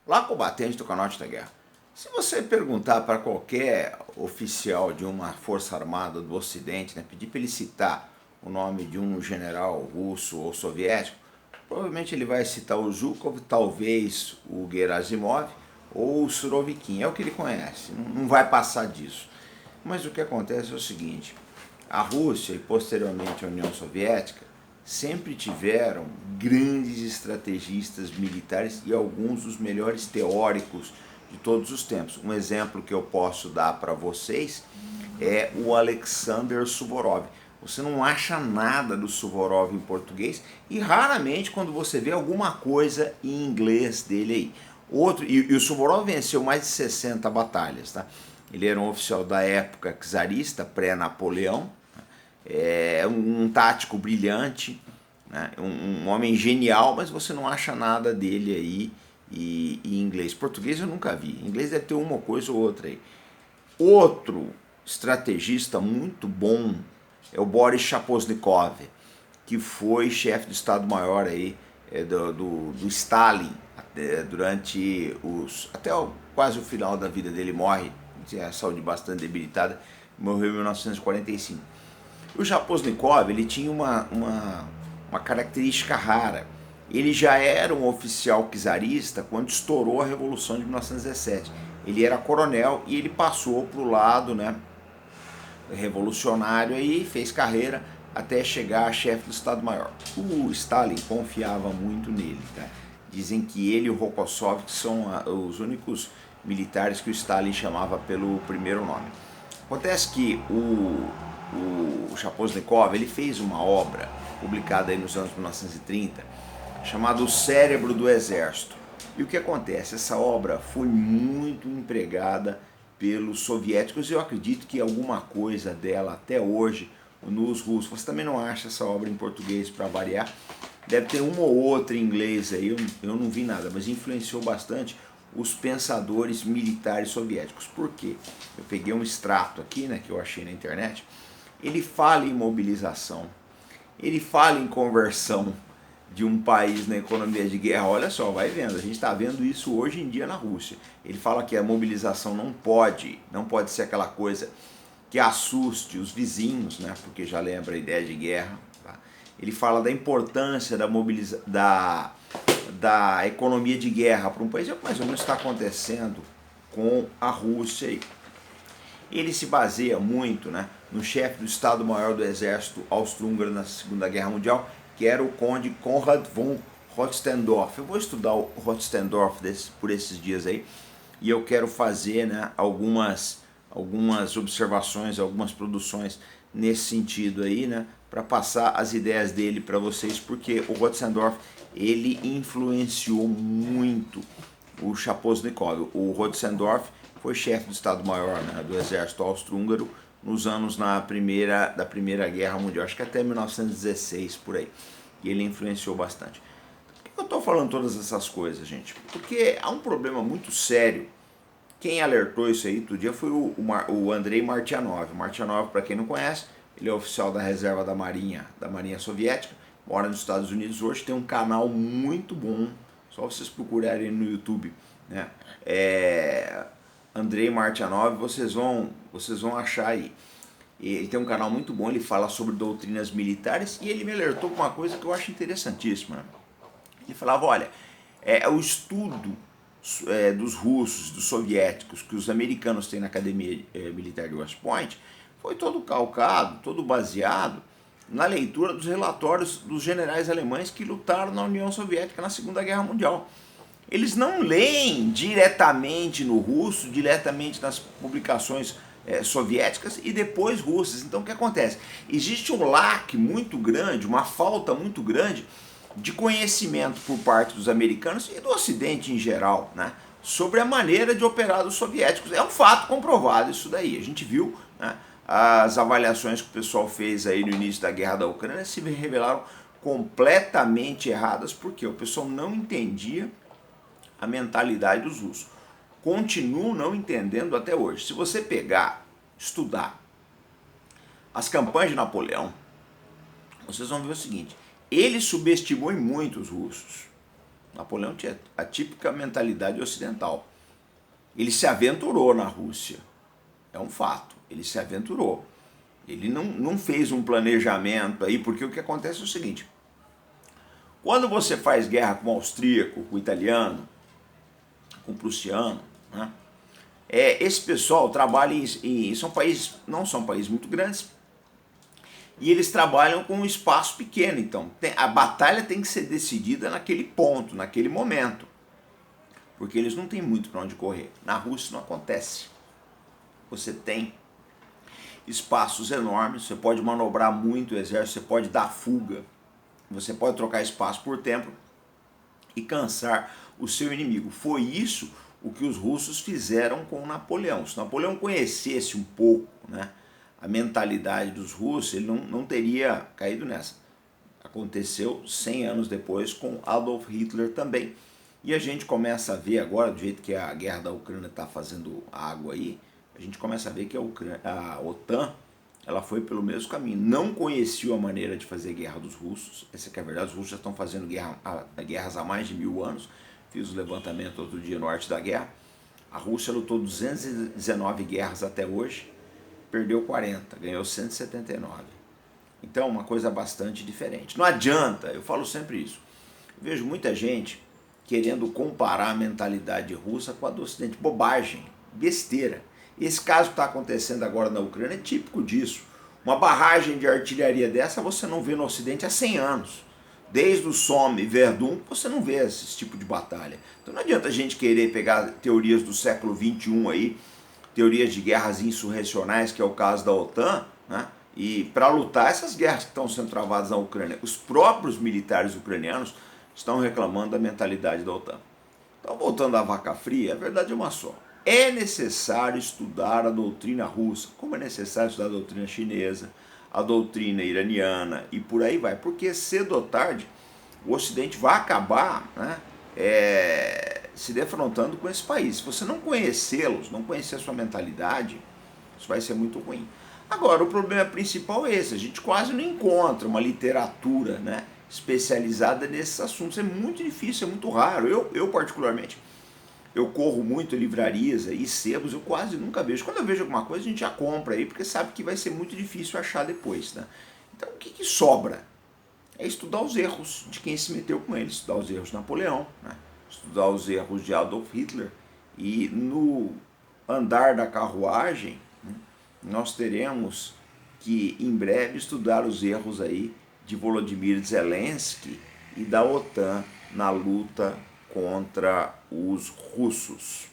Lá combatente do canote da guerra. Se você perguntar para qualquer oficial de uma força armada do Ocidente, né, pedir para ele citar o nome de um general russo ou soviético, provavelmente ele vai citar o Zhukov, talvez o Gerasimov ou o Surovikin. É o que ele conhece, não vai passar disso. Mas o que acontece é o seguinte: a Rússia e posteriormente a União Soviética sempre tiveram grandes estrategistas militares e alguns dos melhores teóricos de todos os tempos. Um exemplo que eu posso dar para vocês é o Alexander Suvorov. Você não acha nada do Suvorov em português e raramente quando você vê alguma coisa em inglês dele aí. E o Suvorov venceu mais de 60 batalhas, tá? Ele era um oficial da época czarista, pré-Napoleão, um tático brilhante, né? Um homem genial, mas você não acha nada dele aí em inglês. Português eu nunca vi, em inglês deve ter uma coisa ou outra aí. Outro estrategista muito bom é o Boris Shaposnikov, que foi chefe do Estado-Maior aí, do Stalin durante quase o final da vida dele. Morre, tinha a saúde bastante debilitada, morreu em 1945. O Shaposnikov ele tinha uma característica rara. Ele já era um oficial czarista quando estourou a Revolução de 1917. Ele era coronel e ele passou para o lado, né, revolucionário e fez carreira até chegar a chefe do Estado-Maior. O Stalin confiava muito nele, tá? Dizem que ele e o Rokossov são os únicos militares que o Stalin chamava pelo primeiro nome. Acontece que o Shaposnikov ele fez uma obra publicada aí nos anos 1930 chamada O Cérebro do Exército. E o que acontece? Essa obra foi muito empregada pelos soviéticos e eu acredito que alguma coisa dela até hoje nos russos. Você também não acha essa obra em português para variar? Deve ter uma ou outra em inglês aí, eu não vi nada, mas influenciou bastante os pensadores militares soviéticos. Por quê? Eu peguei um extrato aqui, né, que eu achei na internet. Ele fala em mobilização, ele fala em conversão de um país na economia de guerra. Olha só, vai vendo, a gente está vendo isso hoje em dia na Rússia. Ele fala que a mobilização não pode ser aquela coisa que assuste os vizinhos, né, porque já lembra a ideia de guerra. Tá? Ele fala da importância da economia de guerra para um país. É o que mais ou menos está acontecendo com a Rússia. Ele se baseia muito, né, no chefe do Estado-Maior do Exército Austro-Húngaro na Segunda Guerra Mundial, que era o conde Konrad von Hotzendorf. Eu vou estudar o Hotzendorf por esses dias aí e eu quero fazer, né, algumas observações, algumas produções nesse sentido aí, né, para passar as ideias dele para vocês, porque o Hotzendorf ele influenciou muito o Shaposnikov. O Hotzendorf foi chefe do Estado-Maior, né, do Exército Austro-Húngaro nos anos da Primeira Guerra Mundial, acho que até 1916 por aí. E ele influenciou bastante. Por que eu estou falando todas essas coisas, gente? Porque há um problema muito sério. Quem alertou isso aí todo dia foi o Andrei Martyanov. Martyanov, para quem não conhece, ele é oficial da reserva da Marinha Soviética, mora nos Estados Unidos hoje, tem um canal muito bom, só vocês procurarem no YouTube, né? Andrei Martyanov, vocês vão achar aí. Ele tem um canal muito bom, ele fala sobre doutrinas militares e ele me alertou com uma coisa que eu acho interessantíssima. Ele falava, olha, o estudo dos russos, dos soviéticos, que os americanos têm na Academia Militar de West Point, foi todo calcado, todo baseado na leitura dos relatórios dos generais alemães que lutaram na União Soviética na Segunda Guerra Mundial. Eles não leem diretamente no russo, diretamente nas publicações soviéticas e depois russas. Então o que acontece? Existe um laque muito grande, uma falta muito grande de conhecimento por parte dos americanos e do Ocidente em geral, né, sobre a maneira de operar dos soviéticos. É um fato comprovado isso daí. A gente viu, né, as avaliações que o pessoal fez aí no início da guerra da Ucrânia se revelaram completamente erradas, porque o pessoal não entendia a mentalidade dos russos. Continuam não entendendo até hoje. Se você pegar, estudar as campanhas de Napoleão, vocês vão ver o seguinte: ele subestimou muito os russos. Napoleão tinha a típica mentalidade ocidental. Ele se aventurou na Rússia, é um fato, ele se aventurou. Ele não fez um planejamento aí, porque o que acontece é o seguinte: quando você faz guerra com o austríaco, com o italiano, com o prussiano, né, esse pessoal trabalha são países, não são países muito grandes, e eles trabalham com um espaço pequeno. Então a batalha tem que ser decidida naquele ponto, naquele momento, porque eles não têm muito para onde correr. Na Rússia não acontece. Você tem espaços enormes, você pode manobrar muito o exército, você pode dar fuga, você pode trocar espaço por tempo e cansar o seu inimigo. Foi isso o que os russos fizeram com Napoleão. Se Napoleão conhecesse um pouco, né, a mentalidade dos russos, ele não teria caído nessa. Aconteceu 100 anos depois com Adolf Hitler também. E a gente começa a ver agora, do jeito que a guerra da Ucrânia está fazendo água aí, a gente começa a ver que a OTAN, ela foi pelo mesmo caminho. Não conhecia a maneira de fazer guerra dos russos. Essa que é a verdade, os russos já estão fazendo guerras há mais de 1000 anos. Fiz o levantamento outro dia no Arte da Guerra. A Rússia lutou 219 guerras até hoje, perdeu 40, ganhou 179. Então, uma coisa bastante diferente. Não adianta, eu falo sempre isso. Eu vejo muita gente querendo comparar a mentalidade russa com a do Ocidente. Bobagem, besteira. Esse caso que está acontecendo agora na Ucrânia é típico disso. Uma barragem de artilharia dessa você não vê no Ocidente há 100 anos. Desde o Somme e Verdun você não vê esse tipo de batalha. Então não adianta a gente querer pegar teorias do século XXI aí, teorias de guerras insurrecionais, que é o caso da OTAN, né? E para lutar essas guerras que estão sendo travadas na Ucrânia, os próprios militares ucranianos estão reclamando da mentalidade da OTAN. Então, voltando à vaca fria, a verdade é uma só. É necessário estudar a doutrina russa, como é necessário estudar a doutrina chinesa, a doutrina iraniana e por aí vai. Porque cedo ou tarde o Ocidente vai acabar, né, se defrontando com esse país. Se você não conhecê-los, não conhecer a sua mentalidade, isso vai ser muito ruim. Agora, o problema principal é esse: a gente quase não encontra uma literatura, né, especializada nesses assuntos. É muito difícil, é muito raro. Eu particularmente, eu corro muito livrarias e sebos, eu quase nunca vejo. Quando eu vejo alguma coisa, a gente já compra aí, porque sabe que vai ser muito difícil achar depois, né? Então, o que sobra? É estudar os erros de quem se meteu com eles, estudar os erros de Napoleão, né? Estudar os erros de Adolf Hitler, e no andar da carruagem, né, nós teremos que em breve estudar os erros aí de Volodymyr Zelensky e da OTAN na luta contra os russos.